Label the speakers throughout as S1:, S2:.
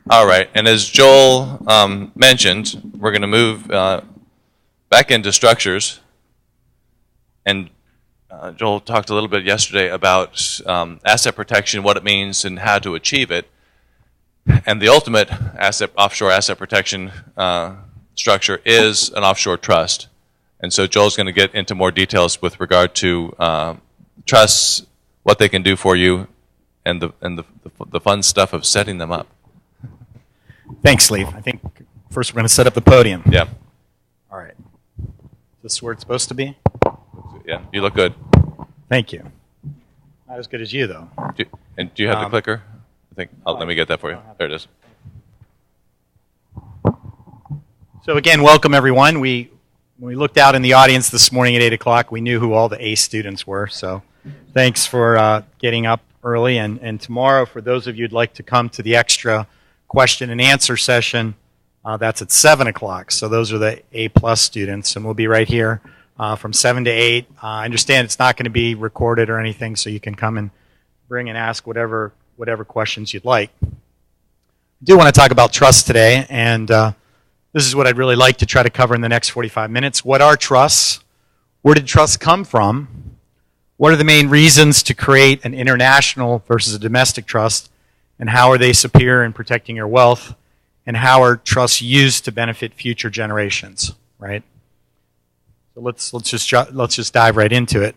S1: All right, and as Joel mentioned, we're going to move back into structures. And Joel talked a little bit yesterday about asset protection, what it means, and how to achieve it. And the ultimate offshore asset protection structure is an offshore trust. And so Joel's going to get into more details with regard to trusts, what they can do for you, and the fun stuff of setting them up.
S2: Thanks, Lee. I think first we're going to set up the podium.
S1: Yeah.
S2: All right. Is this where it's supposed to be?
S1: Yeah, you look good.
S2: Thank you. Not as good as you, though.
S1: Do you have the clicker? I think. Let me get that for you. There it is.
S2: So again, welcome everyone. When we looked out in the audience this morning at 8 o'clock, we knew who all the A students were. So thanks for getting up early. And tomorrow, for those of you who'd like to come to the extra question and answer session, that's at 7 o'clock. So those are the A+ students, and we'll be right here from 7 to 8. I understand it's not going to be recorded or anything, so you can come and bring and ask whatever questions you'd like. I do want to talk about trust today, and this is what I'd really like to try to cover in the next 45 minutes. What are trusts? Where did trusts come from? What are the main reasons to create an international versus a domestic trust? And how are they superior in protecting your wealth? And how are trusts used to benefit future generations? Right. So let's just dive right into it.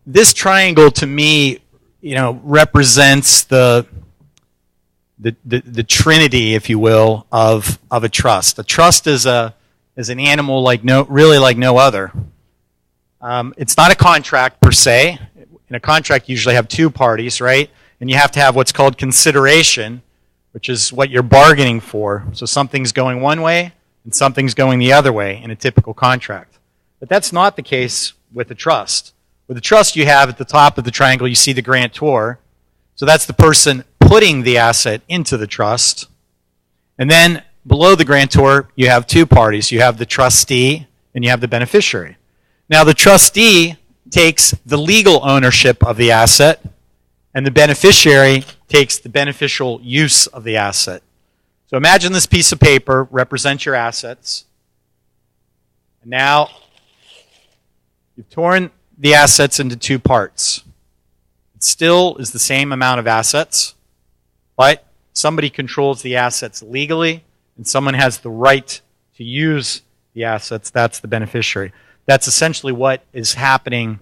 S2: This triangle, to me, represents the trinity, if you will, of a trust. A trust is an animal really like no other. It's not a contract per se. In a contract, you usually have two parties, right? And you have to have what's called consideration, which is what you're bargaining for. So something's going one way and something's going the other way in a typical contract. But that's not the case with a trust. With a trust, you have at the top of the triangle, you see the grantor. So that's the person putting the asset into the trust. And then below the grantor, you have two parties. You have the trustee and you have the beneficiary. Now, the trustee takes the legal ownership of the asset, and the beneficiary takes the beneficial use of the asset. So imagine this piece of paper represents your assets. And now you've torn the assets into two parts. It still is the same amount of assets, but somebody controls the assets legally, and someone has the right to use the assets. That's the beneficiary. That's essentially what is happening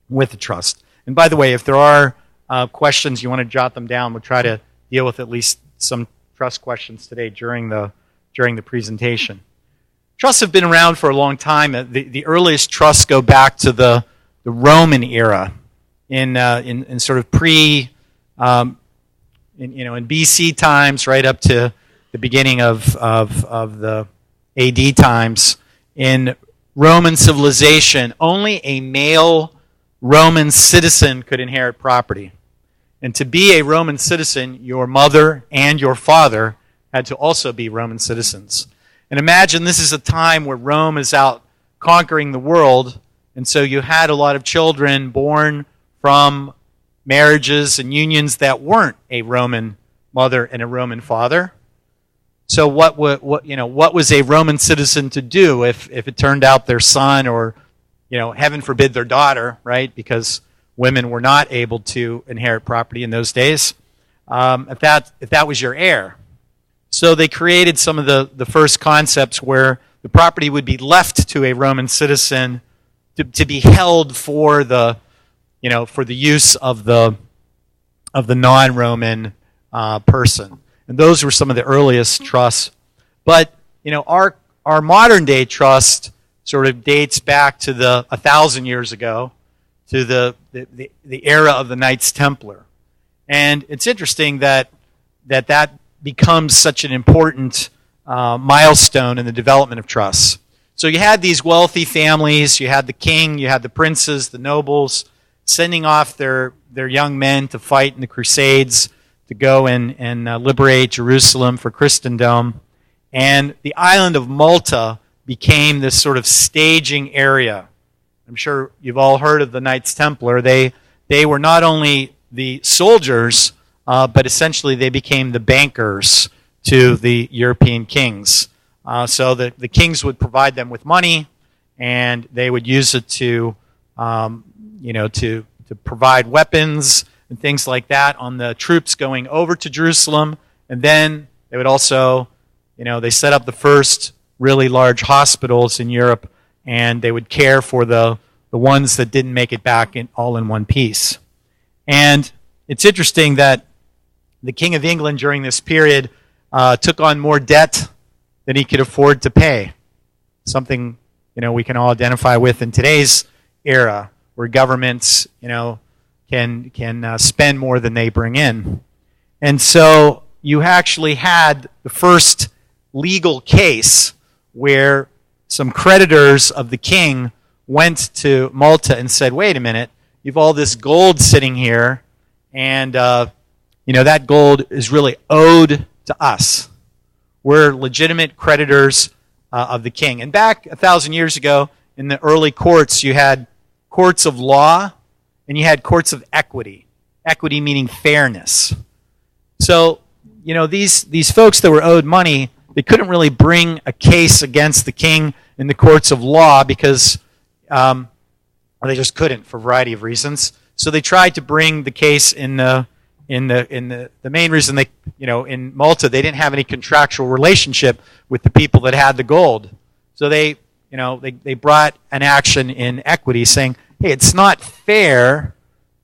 S2: with the trust. And by the way, if there are questions, you want to jot them down. We'll try to deal with at least some trust questions today during the presentation. Trusts have been around for a long time. The earliest trusts go back to the Roman era, in sort of in BC times, right up to the beginning of the AD times. In Roman civilization, only a male Roman citizen could inherit property. And to be a Roman citizen, your mother and your father had to also be Roman citizens. And imagine this is a time where Rome is out conquering the world, and so you had a lot of children born from marriages and unions that weren't a Roman mother and a Roman father. So what was a Roman citizen to do if it turned out their son or, heaven forbid, their daughter, right? Because women were not able to inherit property in those days. If that was your heir. So they created some of the first concepts where the property would be left to a Roman citizen to be held for the use of the non-Roman person. And those were some of the earliest trusts. But, our modern day trust sort of dates back to 1,000 years ago, to the era of the Knights Templar. And it's interesting that becomes such an important milestone in the development of trusts. So you had these wealthy families, you had the king, you had the princes, the nobles, sending off their young men to fight in the Crusades, to go and liberate Jerusalem for Christendom. And the island of Malta became this sort of staging area. I'm sure you've all heard of the Knights Templar. They were not only the soldiers but essentially they became the bankers to the European kings. So the kings would provide them with money, and they would use it to provide weapons and things like that on the troops going over to Jerusalem. And then they would also, they set up the first really large hospitals in Europe, and they would care for the ones that didn't make it back all in one piece. And it's interesting that the King of England during this period took on more debt than he could afford to pay. Something, we can all identify with in today's era, where governments, can spend more than they bring in. And so you actually had the first legal case where some creditors of the king went to Malta and said, wait a minute, you've all this gold sitting here, and that gold is really owed to us. We're legitimate creditors of the king. And back 1,000 years ago, in the early courts, you had courts of law and you had courts of equity. Equity meaning fairness. So, these folks that were owed money, they couldn't really bring a case against the king in the courts of law because they just couldn't for a variety of reasons. So they tried to bring the case in the main reason they, in Malta, they didn't have any contractual relationship with the people that had the gold. So they brought an action in equity saying, hey, it's not fair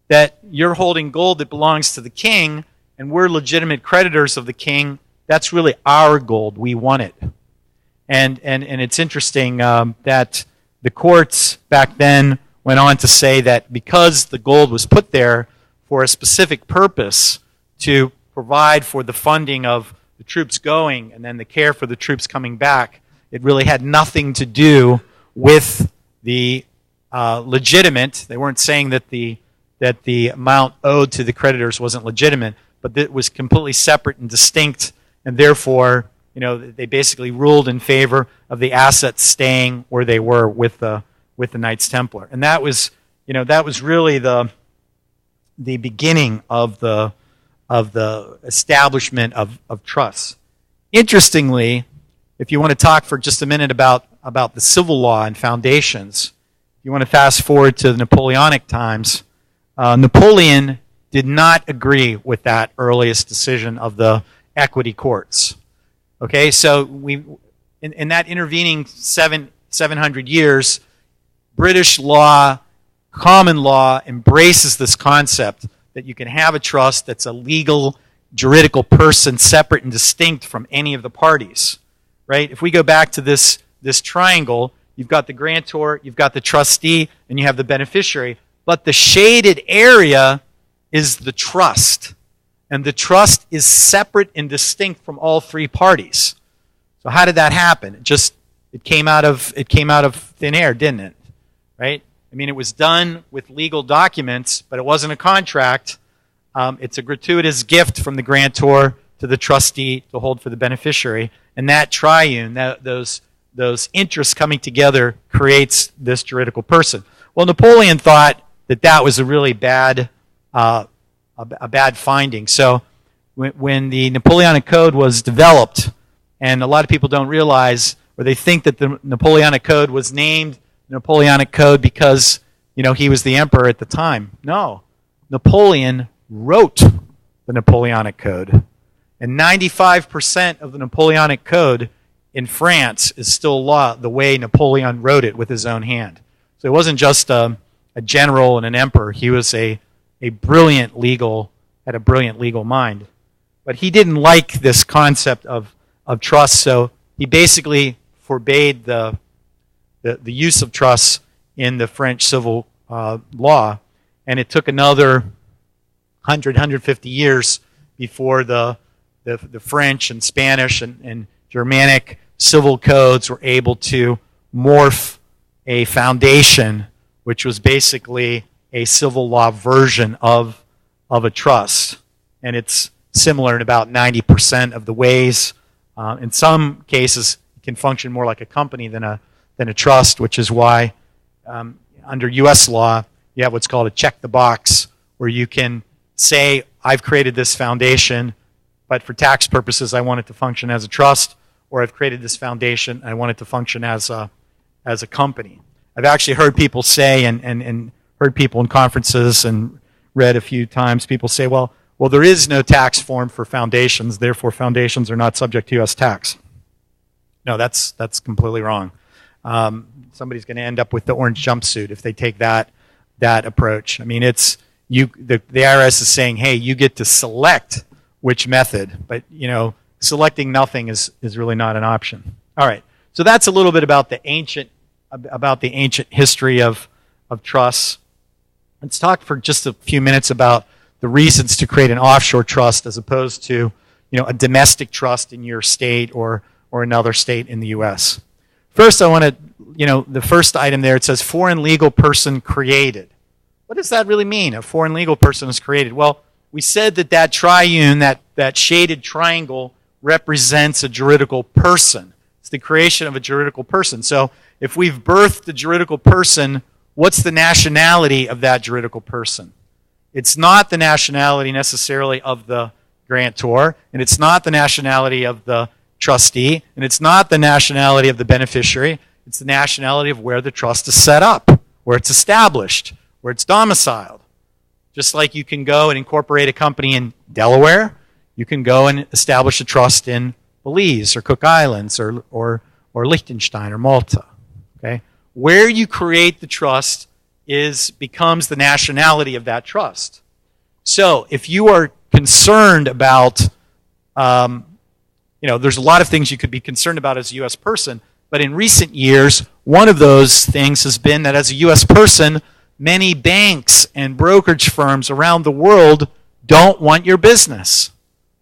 S2: that you're holding gold that belongs to the king and we're legitimate creditors of the king. That's really our gold. We want it. And it's interesting that the courts back then went on to say that because the gold was put there for a specific purpose to provide for the funding of the troops going and then the care for the troops coming back, it really had nothing to do with the legitimate. They weren't saying that the amount owed to the creditors wasn't legitimate, but it was completely separate and distinct, and therefore, they basically ruled in favor of the assets staying where they were with the Knights Templar, and that was really the beginning of the establishment of trusts. Interestingly, if you want to talk for just a minute about the civil law and foundations, if you want to fast forward to the Napoleonic times, Napoleon did not agree with that earliest decision of the equity courts. Okay, so in that intervening 700 years, British law, common law, embraces this concept that you can have a trust that's a legal, juridical person separate and distinct from any of the parties. Right? If we go back to this triangle, you've got the grantor, you've got the trustee, and you have the beneficiary. But the shaded area is the trust. And the trust is separate and distinct from all three parties. So how did that happen? It came out of thin air, didn't it? Right? I mean, it was done with legal documents, but it wasn't a contract. It's a gratuitous gift from the grantor to the trustee to hold for the beneficiary. And that triune, those interests coming together, creates this juridical person. Well, Napoleon thought that was a really bad finding. So when the Napoleonic Code was developed, and a lot of people don't realize, or they think that the Napoleonic Code was named Napoleonic Code because he was the emperor at the time. No, Napoleon wrote the Napoleonic Code. And 95% of the Napoleonic Code in France is still law the way Napoleon wrote it with his own hand. So he wasn't just a general and an emperor. He was had a brilliant legal mind. But he didn't like this concept of trust, so he basically forbade the use of trusts in the French civil law. And it took another 150 years before the French and Spanish and Germanic civil codes were able to morph a foundation, which was basically a civil law version of a trust. And it's similar in about 90% of the ways. In some cases, it can function more like a company than a trust, which is why under U.S. law, you have what's called a check the box, where you can say I've created this foundation, but for tax purposes, I want it to function as a trust, or I've created this foundation, I want it to function as a company. I've actually heard people say, and heard people in conferences and read a few times, people say, well, there is no tax form for foundations, therefore foundations are not subject to U.S. tax. No, that's completely wrong. Somebody's going to end up with the orange jumpsuit if they take that approach. I mean, the IRS is saying, hey, you get to select which method, but selecting nothing is really not an option. All right, so that's a little bit about the ancient history of trusts. Let's talk for just a few minutes about the reasons to create an offshore trust as opposed to a domestic trust in your state or another state in the U.S. First, I want to, the first item there, it says foreign legal person created. What does that really mean? A foreign legal person is created. Well, we said that triune, that shaded triangle, represents a juridical person. It's the creation of a juridical person. So if we've birthed a juridical person, what's the nationality of that juridical person? It's not the nationality necessarily of the grantor, and it's not the nationality of the trustee, and it's not the nationality of the beneficiary. It's the nationality of where the trust is set up, where it's established, where it's domiciled. Just like you can go and incorporate a company in Delaware, you can go and establish a trust in Belize or Cook Islands or Liechtenstein or Malta. Okay? Where you create the trust becomes the nationality of that trust. So if you are concerned about, there's a lot of things you could be concerned about as a U.S. person, but in recent years, one of those things has been that as a U.S. person, many banks and brokerage firms around the world don't want your business.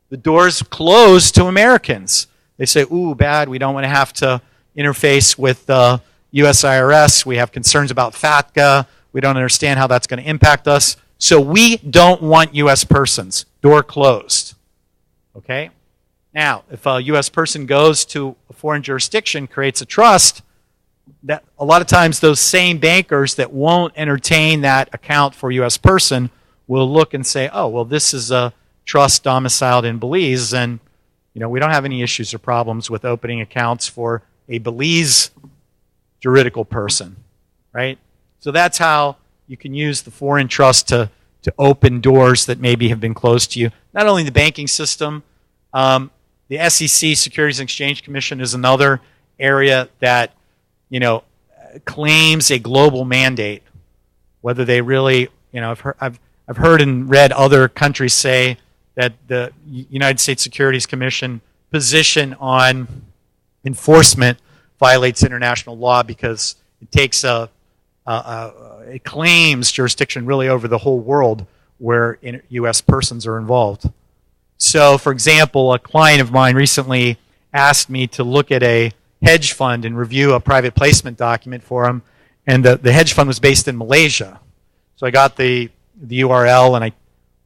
S2: The door's closed to Americans. They say, ooh, bad, we don't want to have to interface with the U.S. IRS. We have concerns about FATCA. We don't understand how that's going to impact us. So we don't want U.S. persons. Door closed. Okay? Now, if a U.S. person goes to a foreign jurisdiction, creates a trust, that a lot of times those same bankers that won't entertain that account for a U.S. person will look and say, oh, well, this is a trust domiciled in Belize, and we don't have any issues or problems with opening accounts for a Belize juridical person, right? So that's how you can use the foreign trust to open doors that maybe have been closed to you. Not only the banking system, the SEC, Securities and Exchange Commission, is another area that claims a global mandate. Whether they really, I've heard and read other countries say that the United States Securities Commission position on enforcement violates international law because it takes it claims jurisdiction really over the whole world where U.S. persons are involved. So, for example, a client of mine recently asked me to look at a hedge fund and review a private placement document for him, and the hedge fund was based in Malaysia. So I got the URL, and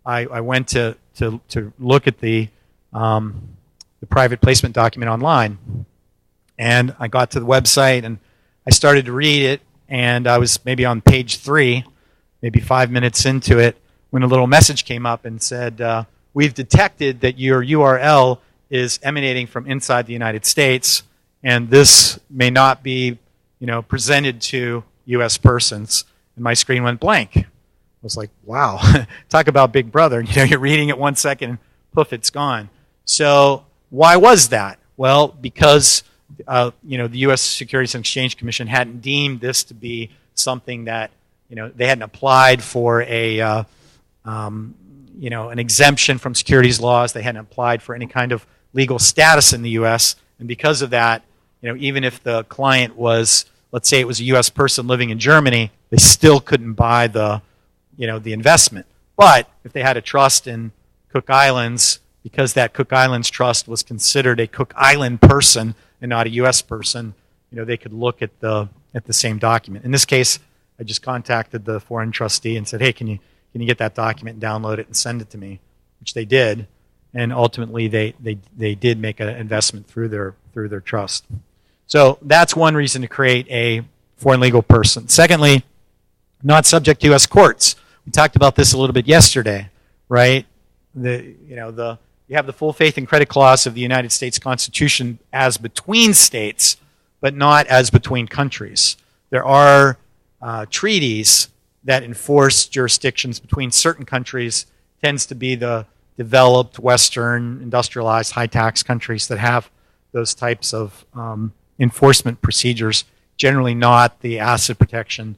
S2: I went to look at the private placement document online, and I got to the website and I started to read it, and I was maybe on page 3, maybe 5 minutes into it, when a little message came up and said, we've detected that your URL is emanating from inside the United States, and this may not be, presented to U.S. persons. And my screen went blank. I was like, wow, talk about Big Brother. You're reading it 1 second, and poof, it's gone. So why was that? Well, because the U.S. Securities and Exchange Commission hadn't deemed this to be something that, they hadn't applied for an exemption from securities laws. They hadn't applied for any kind of legal status in the U.S. And because of that, even if the client was, let's say it was a U.S. person living in Germany, they still couldn't buy the investment. But if they had a trust in Cook Islands, because that Cook Islands trust was considered a Cook Island person and not a U.S. person, they could look at the same document. In this case, I just contacted the foreign trustee and said, hey, can you get that document and download it and send it to me? Which they did, and ultimately they did make an investment through their trust. So that's one reason to create a foreign legal person. Secondly, not subject to U.S. courts. We talked about this a little bit yesterday, right? you have the full faith and credit clause of the United States Constitution as between states, but not as between countries. There are treaties that enforce jurisdictions between certain countries. Tends to be the developed, Western, industrialized, high-tax countries that have those types of enforcement procedures. Generally, not the asset protection,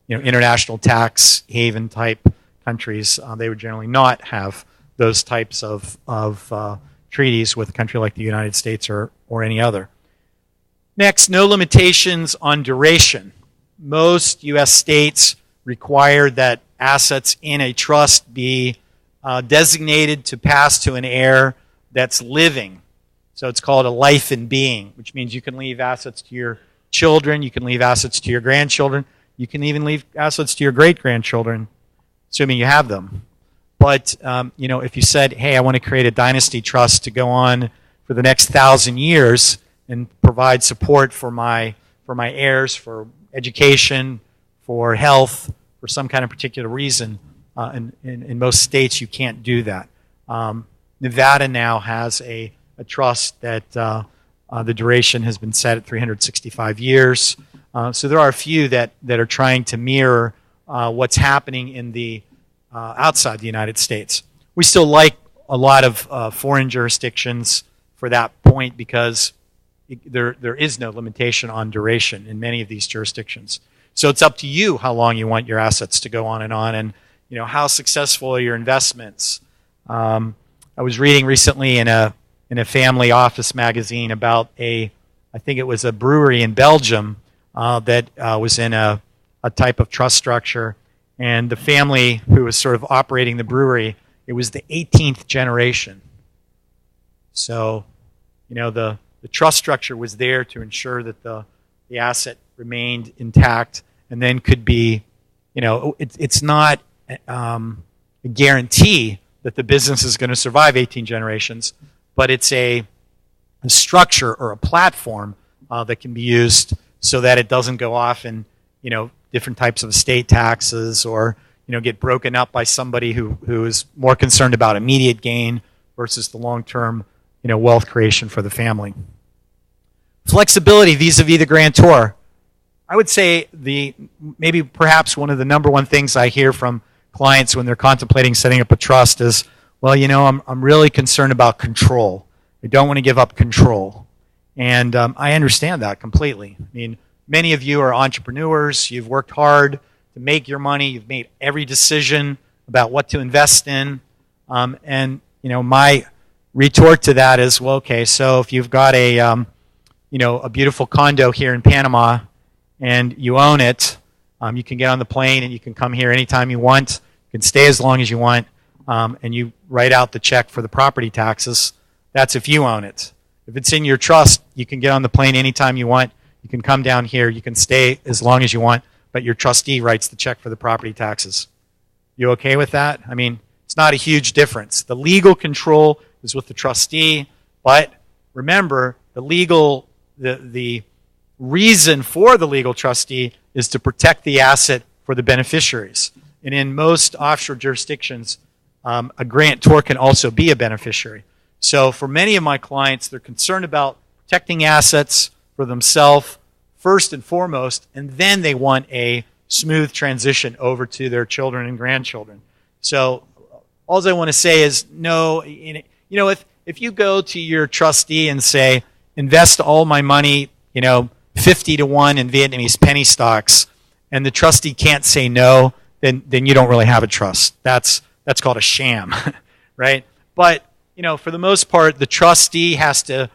S2: international tax haven type countries. They would generally not have those types of treaties with a country like the United States or any other. Next, no limitations on duration. Most U.S. states require that assets in a trust be designated to pass to an heir that's living. So it's called a life in being, which means you can leave assets to your children, you can leave assets to your grandchildren, you can even leave assets to your great-grandchildren, assuming you have them. But if you said, hey, I want to create a dynasty trust to go on for the next 1,000 years and provide support for my heirs, for education, for health, for some kind of particular reason, in most states you can't do that. Nevada now has a trust that the duration has been set at 365 years. So there are a few that are trying to mirror what's happening in the outside the United States. We still like a lot of foreign jurisdictions for that point because there is no limitation on duration in many of these jurisdictions. So it's up to you how long you want your assets to go on, and how successful are your investments. I was reading recently in a family office magazine about I think it was a brewery in Belgium that was in a type of trust structure, and the family who was sort of operating the brewery, it was the 18th generation. So, the trust structure was there to ensure that the asset remained intact and then could be, it's not a guarantee that the business is going to survive 18 generations, but it's a structure or a platform that can be used so that it doesn't go off in, different types of estate taxes or, get broken up by somebody who is more concerned about immediate gain versus the long-term, wealth creation for the family. Flexibility vis-a-vis the grantor. I would say maybe perhaps one of the number one things I hear from clients when they're contemplating setting up a trust is, well, I'm really concerned about control. I don't want to give up control. And I understand that completely. I mean, many of you are entrepreneurs. You've worked hard to make your money. You've made every decision about what to invest in. My retort to that is, well, okay, so if you've got a beautiful condo here in Panama and you own it, you can get on the plane and you can come here anytime you want. You can stay as long as you want, and you write out the check for the property taxes. That's if you own it. If it's in your trust, you can get on the plane anytime you want. You can come down here. You can stay as long as you want, but your trustee writes the check for the property taxes. You okay with that? I mean, it's not a huge difference. The legal control is with the trustee, but remember, the reason for the legal trustee is to protect the asset for the beneficiaries. And in most offshore jurisdictions, a grantor can also be a beneficiary. So for many of my clients, they're concerned about protecting assets for themselves first and foremost, and then they want a smooth transition over to their children and grandchildren. So all I want to say is, no, if you go to your trustee and say, invest all my money, 50 to 1 in Vietnamese penny stocks, and the trustee can't say no, then you don't really have a trust. That's called a sham, right? But for the most part, the trustee has to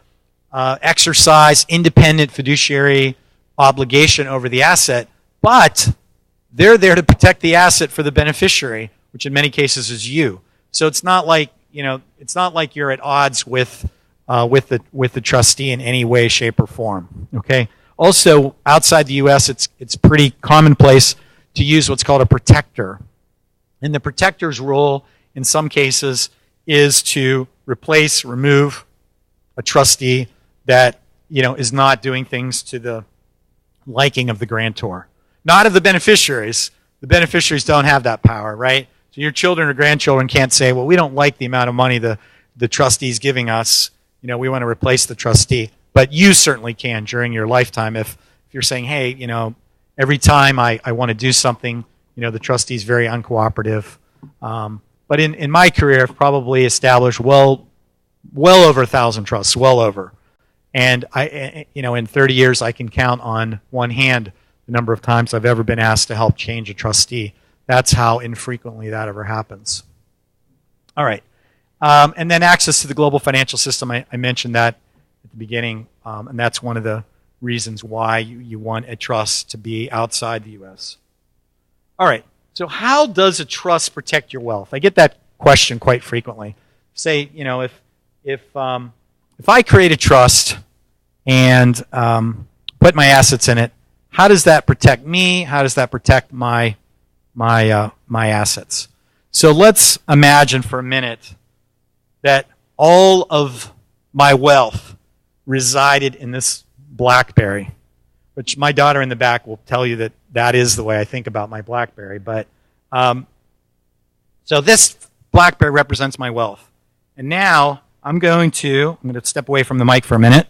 S2: exercise independent fiduciary obligation over the asset, but they're there to protect the asset for the beneficiary, which in many cases is you. So it's not like you're at odds with the trustee in any way, shape, or form. Okay. Also, outside the U.S., it's pretty commonplace to use what's called a protector, and the protector's role in some cases is to remove a trustee that is not doing things to the liking of the grantor, not of the beneficiaries. The beneficiaries don't have that power, right? So your children or grandchildren can't say, well, we don't like the amount of money the trustee's giving us. You know, we want to replace the trustee. But you certainly can during your lifetime if you're saying, hey, you know, every time I want to do something, you know, the trustee's very uncooperative. But in my career, I've probably established well over 1,000 trusts, well over. And you know, in 30 years, I can count on one hand the number of times I've ever been asked to help change a trustee. That's how infrequently that ever happens. All right. And then access to the global financial system, I mentioned that at the beginning, and that's one of the reasons why you want a trust to be outside the U.S. All right. So how does a trust protect your wealth? I get that question quite frequently. Say, you know, if I create a trust and put my assets in it, how does that protect me? How does that protect my assets? So let's imagine for a minute that all of my wealth resided in this BlackBerry, which my daughter in the back will tell you that that is the way I think about my BlackBerry. But so this BlackBerry represents my wealth. And now I'm going to step away from the mic for a minute.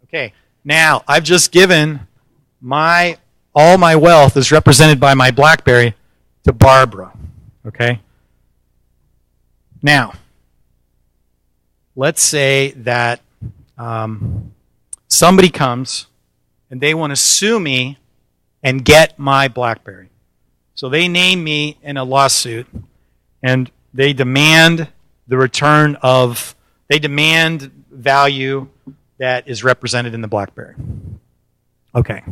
S2: Okay, now I've just given all my wealth is represented by my BlackBerry to Barbara. Okay? Now, let's say that somebody comes and they want to sue me and get my BlackBerry. So they name me in a lawsuit and they demand they demand value that is represented in the BlackBerry. Okay.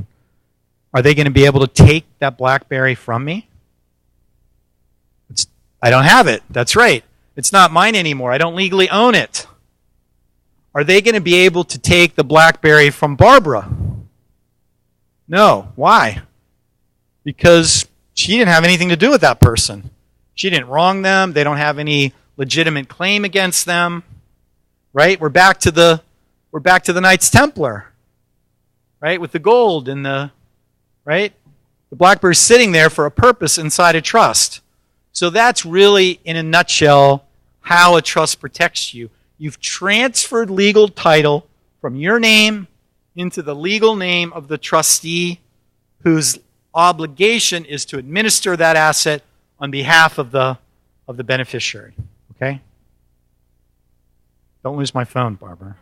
S2: Are they going to be able to take that BlackBerry from me? I don't have it. That's right. It's not mine anymore. I don't legally own it. Are they going to be able to take the BlackBerry from Barbara? No. Why? Because she didn't have anything to do with that person. She didn't wrong them. They don't have any legitimate claim against them. Right? We're back to the Knights Templar. Right? With the gold and the BlackBerry's sitting there for a purpose inside a trust. So that's really, in a nutshell, how a trust protects you. You've transferred legal title from your name into the legal name of the trustee whose obligation is to administer that asset on behalf of the beneficiary. Okay? Don't lose my phone, Barbara.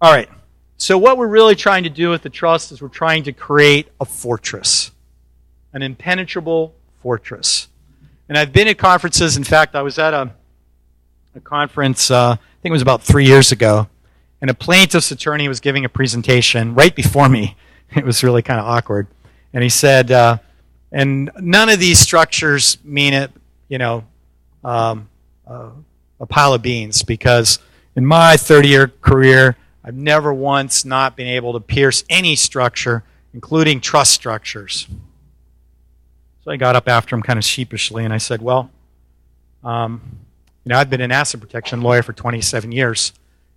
S2: All right. So what we're really trying to do with the trust is we're trying to create a fortress, an impenetrable fortress. And I've been at conferences. In fact, I was at a conference, I think it was about 3 years ago, and a plaintiff's attorney was giving a presentation right before me. It was really kind of awkward. And he said, and none of these structures mean it, a pile of beans, because in my 30-year career, I've never once not been able to pierce any structure, including trust structures. So I got up after him kind of sheepishly, and I said, well, I've been an asset protection lawyer for 27 years,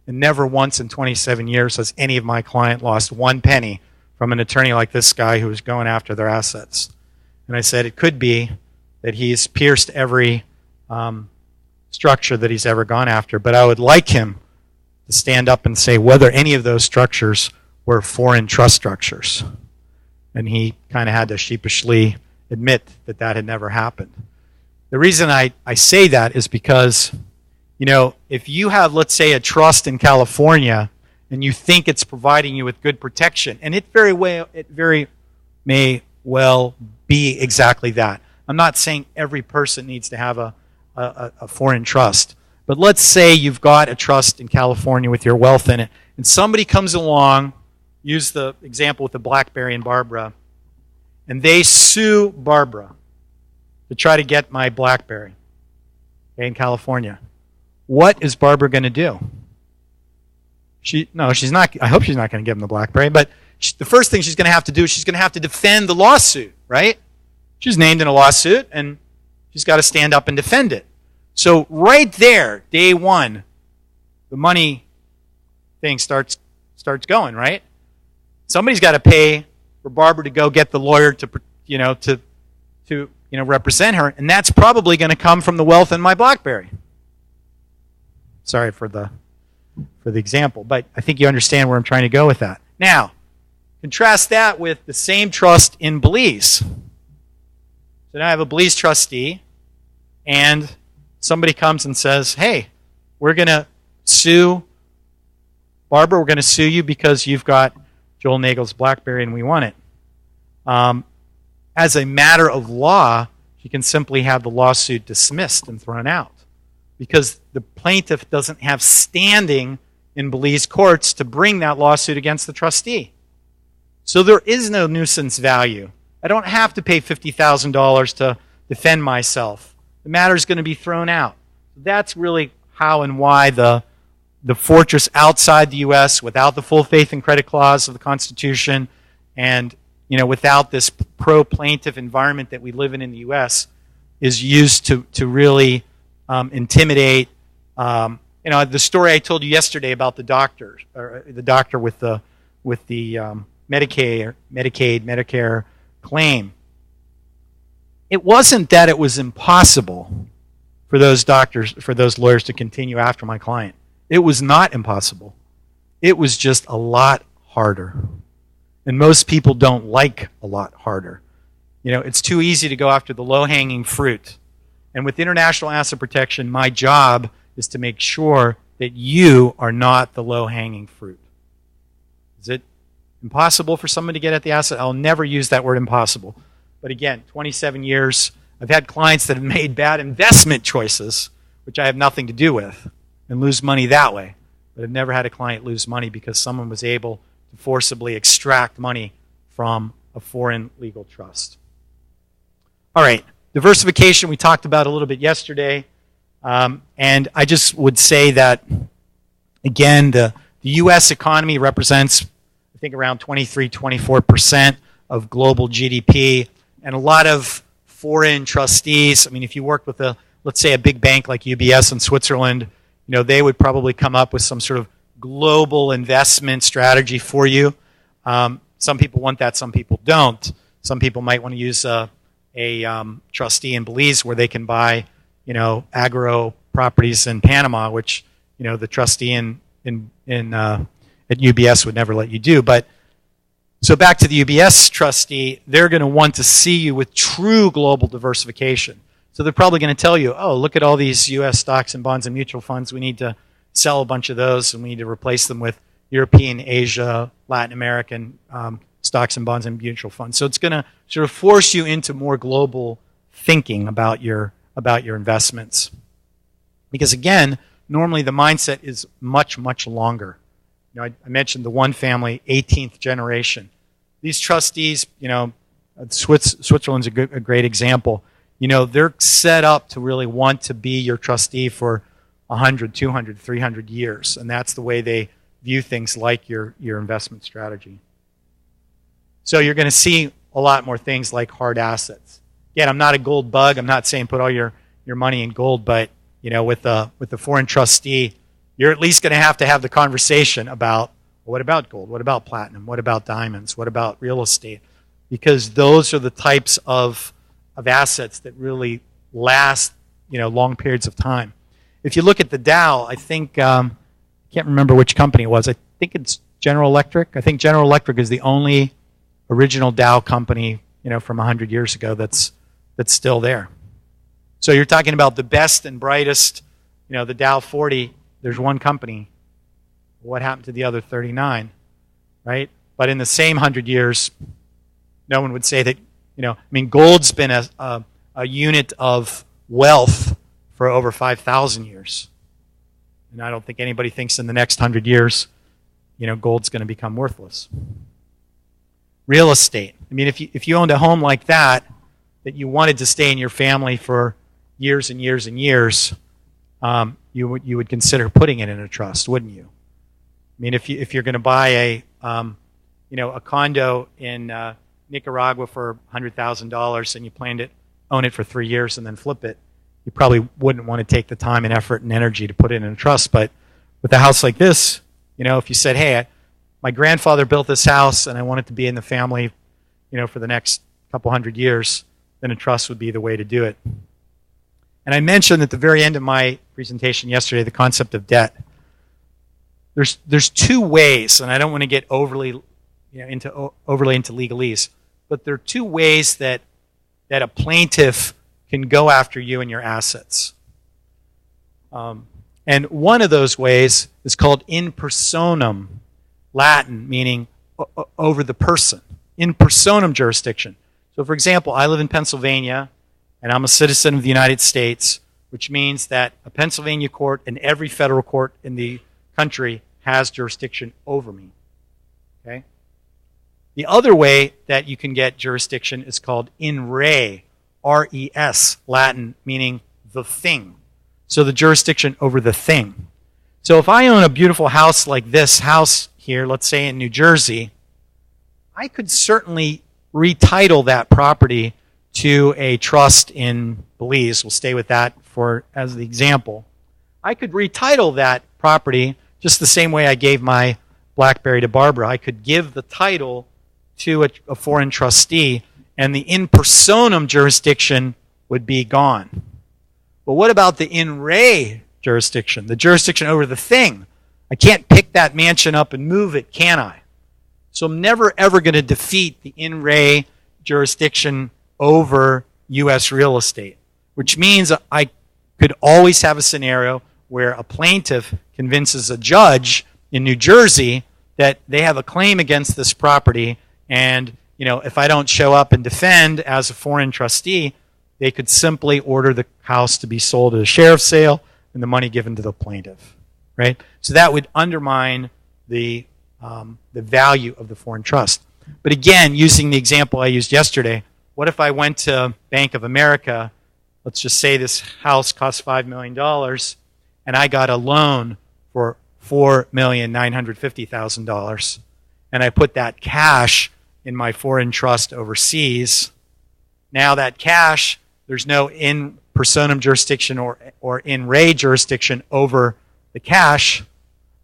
S2: and never once in 27 years has any of my client lost one penny from an attorney like this guy who was going after their assets. And I said, it could be that he's pierced every structure that he's ever gone after, but I would like him to stand up and say whether any of those structures were foreign trust structures. And he kind of had to sheepishly admit that that had never happened. The reason I say that is because, if you have, let's say, a trust in California and you think it's providing you with good protection, and it very may well be exactly that. I'm not saying every person needs to have a foreign trust. But let's say you've got a trust in California with your wealth in it, and somebody comes along, use the example with the BlackBerry and Barbara, and they sue Barbara to try to get my BlackBerry in California. What is Barbara going to do? She's not. I hope she's not going to give them the BlackBerry, but the first thing she's going to have to do is she's going to have to defend the lawsuit, right? She's named in a lawsuit, and she's got to stand up and defend it. So right there, day one, the money thing starts going, right? Somebody's got to pay for Barbara to go get the lawyer to represent her, and that's probably going to come from the wealth in my BlackBerry. Sorry for the example, but I think you understand where I'm trying to go with that. Now, contrast that with the same trust in Belize. So now I have a Belize trustee, and somebody comes and says, hey, we're going to sue Barbara, we're going to sue you because you've got Joel Nagel's BlackBerry and we want it. As a matter of law, you can simply have the lawsuit dismissed and thrown out because the plaintiff doesn't have standing in Belize courts to bring that lawsuit against the trustee. So there is no nuisance value. I don't have to pay $50,000 to defend myself. The matter is going to be thrown out. That's really how and why the fortress outside the U.S., without the full faith and credit clause of the Constitution, and without this pro-plaintiff environment that we live in the U.S., is used to really intimidate. The story I told you yesterday about the doctor with the Medicaid, Medicare claim. It wasn't that it was impossible for those lawyers to continue after my client. It was not impossible. It was just a lot harder. And most people don't like a lot harder. It's too easy to go after the low-hanging fruit. And with international asset protection, my job is to make sure that you are not the low-hanging fruit. Is it impossible for someone to get at the asset? I'll never use that word impossible. But again, 27 years, I've had clients that have made bad investment choices, which I have nothing to do with, and lose money that way. But I've never had a client lose money because someone was able to forcibly extract money from a foreign legal trust. All right, diversification we talked about a little bit yesterday. And I just would say that, again, the U.S. economy represents, I think, around 23-24% of global GDP. And a lot of foreign trustees, if you work with let's say a big bank like UBS in Switzerland, they would probably come up with some sort of global investment strategy for you. Some people want that, some people don't. Some people might want to use a trustee in Belize where they can buy, agro properties in Panama, which, the trustee at UBS would never let you do. But so back to the UBS trustee, they're going to want to see you with true global diversification. So they're probably going to tell you, oh, look at all these U.S. stocks and bonds and mutual funds. We need to sell a bunch of those, and we need to replace them with European, Asia, Latin American stocks and bonds and mutual funds. So it's going to sort of force you into more global thinking about your investments. Because again, normally the mindset is much, much longer. I mentioned the one family, 18th generation. These trustees, Switzerland's a great example. They're set up to really want to be your trustee for 100, 200, 300 years. And that's the way they view things like your investment strategy. So you're going to see a lot more things like hard assets. Again, I'm not a gold bug. I'm not saying put all your money in gold, but with the foreign trustee, you're at least going to have the conversation about, well, what about gold? What about platinum? What about diamonds? What about real estate? Because those are the types of assets that really last, long periods of time. If you look at the Dow, I think, I can't remember which company it was. I think it's General Electric. I think General Electric is the only original Dow company, from 100 years ago that's still there. So you're talking about the best and brightest, the Dow 40, there's one company. What happened to the other 39, right? But in the same 100 years, no one would say that, gold's been a unit of wealth for over 5,000 years. And I don't think anybody thinks in the next 100 years, gold's going to become worthless. Real estate. If you owned a home like that you wanted to stay in your family for years and years and years, you would consider putting it in a trust, wouldn't you? If you're going to buy a condo in Nicaragua for $100,000 and you plan to own it for 3 years and then flip it, you probably wouldn't want to take the time and effort and energy to put it in a trust. But With a house like this, if you said, hey, my grandfather built this house and I want it to be in the family, for the next couple hundred years, then a trust would be the way to do it. And I mentioned at the very end of my presentation yesterday the concept of debt. There's two ways, and I don't want to get overly into legalese, but there are two ways that a plaintiff can go after you and your assets. And one of those ways is called in personam, Latin, meaning over the person. In personam jurisdiction. So for example, I live in Pennsylvania, and I'm a citizen of the United States, which means that a Pennsylvania court and every federal court in the country has jurisdiction over me. Okay? The other way that you can get jurisdiction is called in re, R-E-S, Latin, meaning the thing. So the jurisdiction over the thing. So if I own a beautiful house like this house here, let's say in New Jersey, I could certainly retitle that property to a trust in Belize. We'll stay with that as the example. I could retitle that property just the same way I gave my BlackBerry to Barbara. I could give the title to a foreign trustee, and the in personam jurisdiction would be gone. But what about the in re jurisdiction, the jurisdiction over the thing? I can't pick that mansion up and move it, can I? So I'm never ever going to defeat the in re jurisdiction over U.S. real estate, which means I could always have a scenario where a plaintiff convinces a judge in New Jersey that they have a claim against this property, and if I don't show up and defend as a foreign trustee, they could simply order the house to be sold at a sheriff's sale and the money given to the plaintiff, right? So that would undermine the value of the foreign trust. But again, using the example I used yesterday, what if I went to Bank of America, let's just say this house costs $5 million, and I got a loan for $4,950,000, and I put that cash in my foreign trust overseas. Now that cash, there's no in personam jurisdiction or in re jurisdiction over the cash.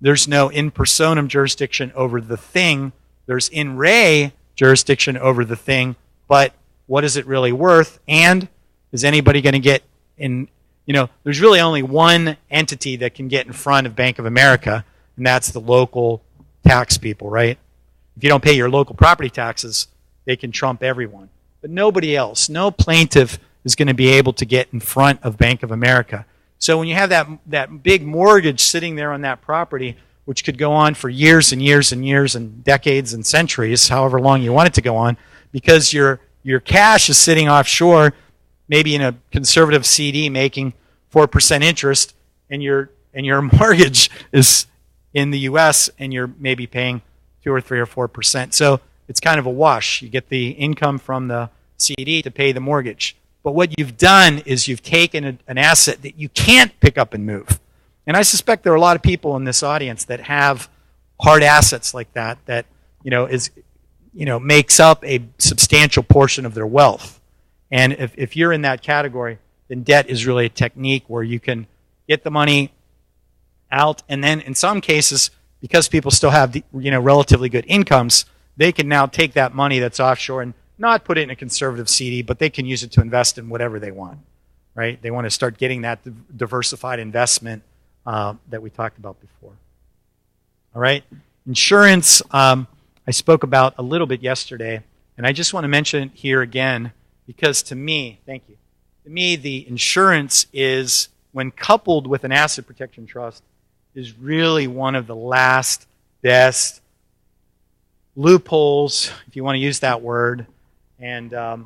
S2: There's no in personam jurisdiction over the thing. There's in re jurisdiction over the thing, but what is it really worth? And is anybody going to get in? There's really only one entity that can get in front of Bank of America, and that's the local tax people, right? If you don't pay your local property taxes, they can trump everyone. But nobody else, no plaintiff is going to be able to get in front of Bank of America. So when you have that big mortgage sitting there on that property, which could go on for years and years and years and decades and centuries, however long you want it to go on, because your cash is sitting offshore, maybe in a conservative CD making 4% interest, and your mortgage is in the U.S. and you're maybe paying 2 or 3 or 4%. So it's kind of a wash. You get the income from the CD to pay the mortgage. But what you've done is you've taken an asset that you can't pick up and move. And I suspect there are a lot of people in this audience that have hard assets like that makes up a substantial portion of their wealth. And if you're in that category, then debt is really a technique where you can get the money out, and then in some cases, because people still have relatively good incomes, they can now take that money that's offshore and not put it in a conservative CD, but they can use it to invest in whatever they want, right? They want to start getting that diversified investment that we talked about before. All right, insurance, I spoke about a little bit yesterday, and I just want to mention it here again because to me, thank you, to me the insurance is, when coupled with an asset protection trust, is really one of the last best loopholes, if you want to use that word. And, a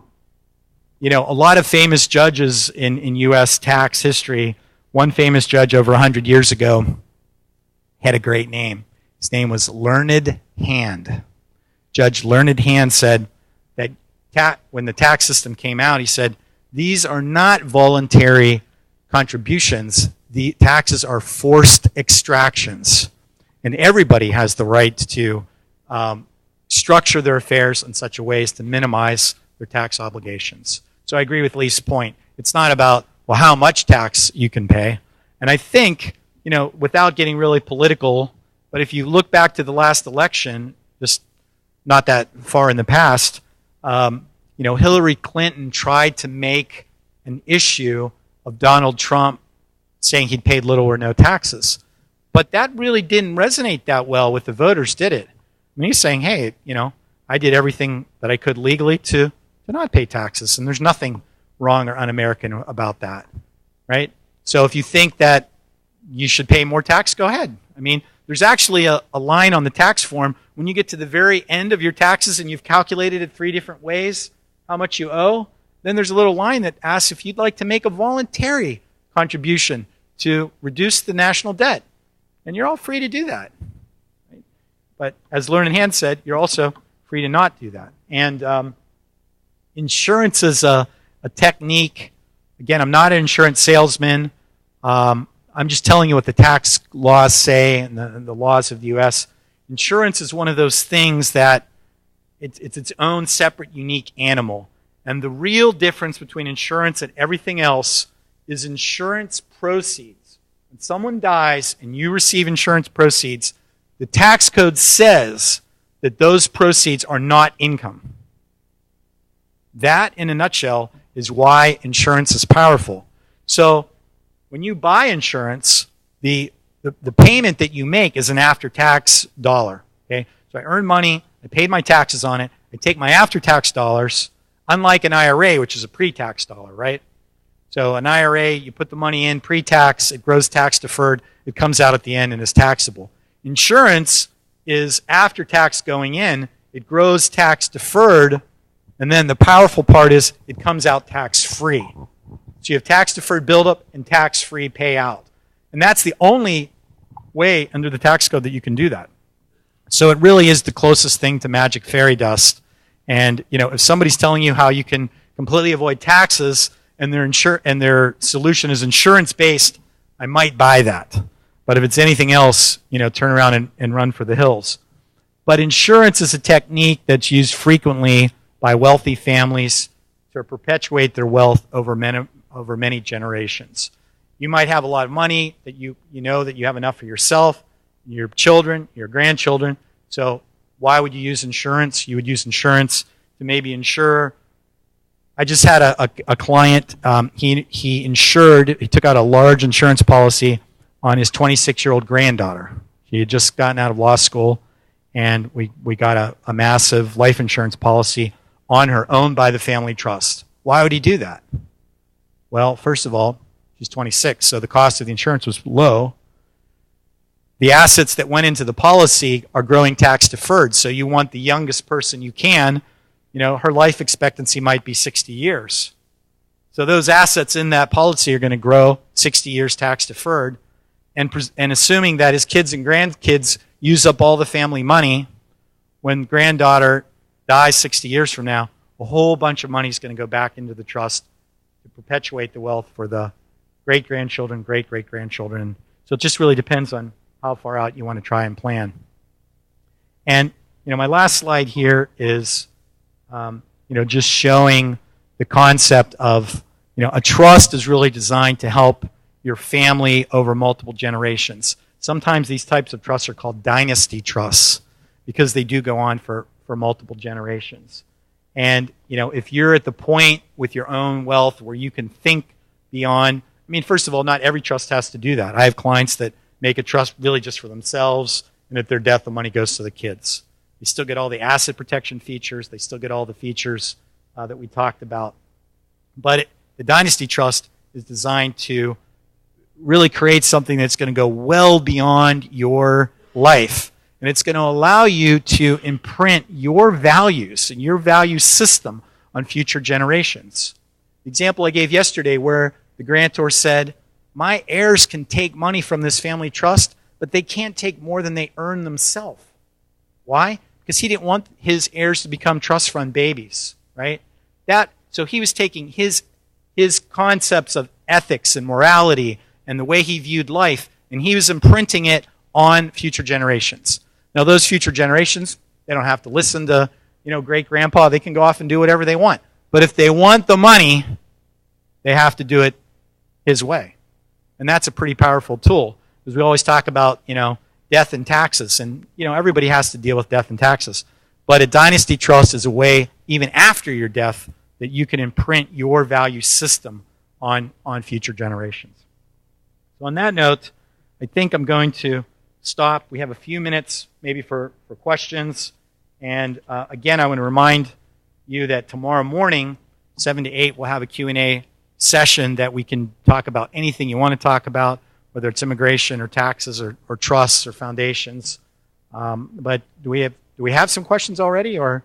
S2: lot of famous judges in U.S. tax history, one famous judge over 100 years ago had a great name. His name was Learned Hand. Judge Learned Hand said that when the tax system came out, he said, these are not voluntary contributions. The taxes are forced extractions. And everybody has the right to structure their affairs in such a way as to minimize their tax obligations. So I agree with Lee's point. It's not about, well, how much tax you can pay. And I think without getting really political, but if you look back to the last election, just not that far in the past, Hillary Clinton tried to make an issue of Donald Trump saying he'd paid little or no taxes. But that really didn't resonate that well with the voters, did it? I mean, he's saying, hey, I did everything that I could legally to not pay taxes, and there's nothing wrong or un-American about that, right? So if you think that you should pay more tax, go ahead. I mean, there's actually a line on the tax form when you get to the very end of your taxes and you've calculated it 3 different ways how much you owe, then there's a little line that asks if you'd like to make a voluntary contribution to reduce the national debt. And you're all free to do that. Right? But as Learned Hand said, you're also free to not do that. And insurance is a technique. Again, I'm not an insurance salesman. I'm just telling you what the tax laws say and the laws of the U.S. Insurance is one of those things that it's its own separate, unique animal. And the real difference between insurance and everything else is insurance proceeds. When someone dies and you receive insurance proceeds, the tax code says that those proceeds are not income. That, in a nutshell, is why insurance is powerful. So when you buy insurance, the payment that you make is an after-tax dollar. Okay? So I earn money, I paid my taxes on it, I take my after-tax dollars, unlike an IRA, which is a pre-tax dollar, right? So an IRA, you put the money in pre-tax, it grows tax-deferred, it comes out at the end and is taxable. Insurance is after-tax going in, it grows tax-deferred, and then the powerful part is it comes out tax-free. So you have tax-deferred buildup and tax-free payout. And that's the only way under the tax code that you can do that. So it really is the closest thing to magic fairy dust. And if somebody's telling you how you can completely avoid taxes and their solution is insurance-based, I might buy that. But if it's anything else, turn around and run for the hills. But insurance is a technique that's used frequently by wealthy families to perpetuate their wealth over many generations. You might have a lot of money that you know that you have enough for yourself, your children, your grandchildren. So why would you use insurance? You would use insurance to maybe insure. I just had a client, he took out a large insurance policy on his 26-year-old granddaughter. She had just gotten out of law school, and we got a massive life insurance policy on her, owned by the family trust. Why would he do that? Well, first of all, she's 26, so the cost of the insurance was low. The assets that went into the policy are growing tax deferred, so you want the youngest person you can. Her life expectancy might be 60 years. So those assets in that policy are going to grow 60 years tax deferred. And assuming that his kids and grandkids use up all the family money, when granddaughter dies 60 years from now, a whole bunch of money is going to go back into the trust to perpetuate the wealth for the great-grandchildren, great-great-grandchildren. So it just really depends on how far out you want to try and plan. And my last slide here is just showing the concept of a trust is really designed to help your family over multiple generations. Sometimes these types of trusts are called dynasty trusts because they do go on for multiple generations. And if you're at the point with your own wealth where you can think beyond, first of all, not every trust has to do that. I have clients that make a trust really just for themselves, and at their death, the money goes to the kids. They still get all the asset protection features. They still get all the features that we talked about. But the dynasty trust is designed to really create something that's going to go well beyond your life. And it's going to allow you to imprint your values and your value system on future generations. The example I gave yesterday where the grantor said, my heirs can take money from this family trust, but they can't take more than they earn themselves. Why? Because he didn't want his heirs to become trust fund babies, right? So he was taking his concepts of ethics and morality and the way he viewed life, and he was imprinting it on future generations. Now, those future generations, they don't have to listen to, great-grandpa. They can go off and do whatever they want. But if they want the money, they have to do it his way. And that's a pretty powerful tool. Because we always talk about, death and taxes, and, everybody has to deal with death and taxes. But a dynasty trust is a way, even after your death, that you can imprint your value system on future generations. So on that note, I think I'm going to stop. We have a few minutes maybe for questions. And again, I want to remind you that tomorrow morning, 7 to 8, we'll have a Q&A session that we can talk about anything you want to talk about, whether it's immigration or taxes or trusts or foundations. But do we have some questions already, or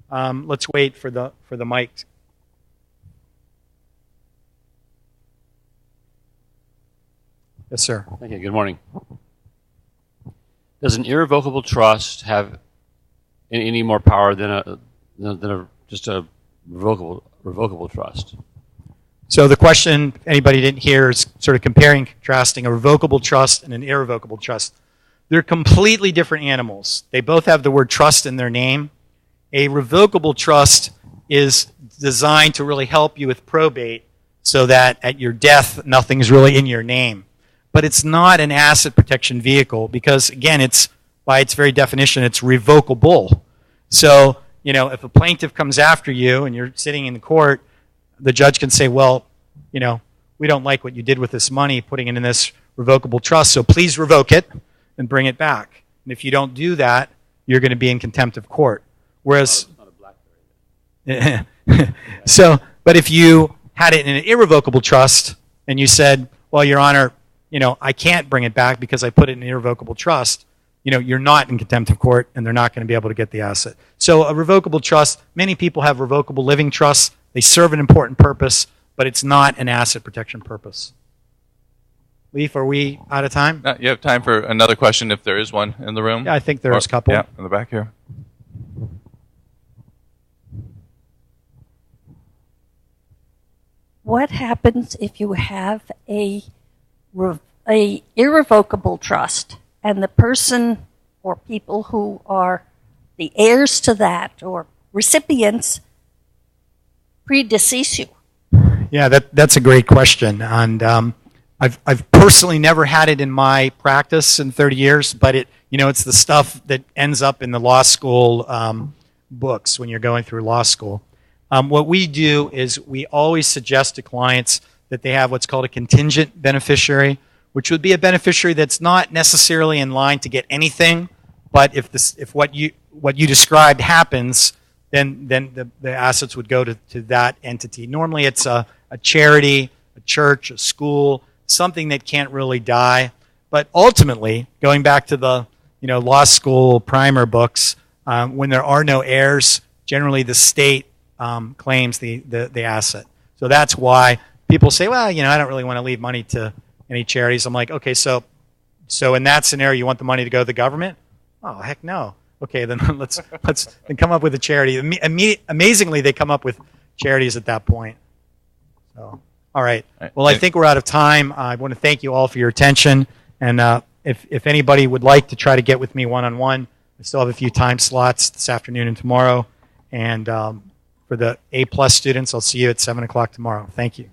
S2: let's wait for the mic? Yes, sir.
S3: Thank you. Good morning. Does an irrevocable trust have any more power than just a revocable trust?
S2: So the question, if anybody didn't hear, is sort of comparing, contrasting a revocable trust and an irrevocable trust. They're completely different animals. They both have the word trust in their name. A revocable trust is designed to really help you with probate so that at your death, nothing's really in your name. But it's not an asset protection vehicle because, again, it's by its very definition, it's revocable. So, if a plaintiff comes after you and you're sitting in the court, the judge can say, well, we don't like what you did with this money, putting it in this revocable trust, so please revoke it and bring it back. And if you don't do that, you're going to be in contempt of court. Whereas, but if you had it in an irrevocable trust and you said, well, Your Honor, I can't bring it back because I put it in an irrevocable trust, you're not in contempt of court and they're not going to be able to get the asset. So a revocable trust, many people have revocable living trusts. They serve an important purpose, but it's not an asset protection purpose. Leif, are we out of time?
S1: You have time for another question if there is one in the room?
S2: Yeah, I think there's a couple.
S1: Yeah, in the back here.
S4: What happens if you have a irrevocable trust and the person or people who are the heirs to that or recipients predecease you?
S2: Yeah, that's a great question, and I've personally never had it in my practice in 30 years, but it's the stuff that ends up in the law school books when you're going through law school. What we do is we always suggest to clients that they have what's called a contingent beneficiary, which would be a beneficiary that's not necessarily in line to get anything, but if what you described happens, then the assets would go to that entity. Normally it's a charity, a church, a school, something that can't really die. But ultimately, going back to the law school primer books, when there are no heirs, generally the state claims the asset. So that's why people say, well, I don't really want to leave money to any charities. I'm like, okay, so in that scenario, you want the money to go to the government? Oh, heck no. Okay, then let's then come up with a charity. Amazingly, they come up with charities at that point. So, all right. Well, I think we're out of time. I want to thank you all for your attention. And if anybody would like to try to get with me one-on-one, I still have a few time slots this afternoon and tomorrow. And for the A+ students, I'll see you at 7 o'clock tomorrow. Thank you.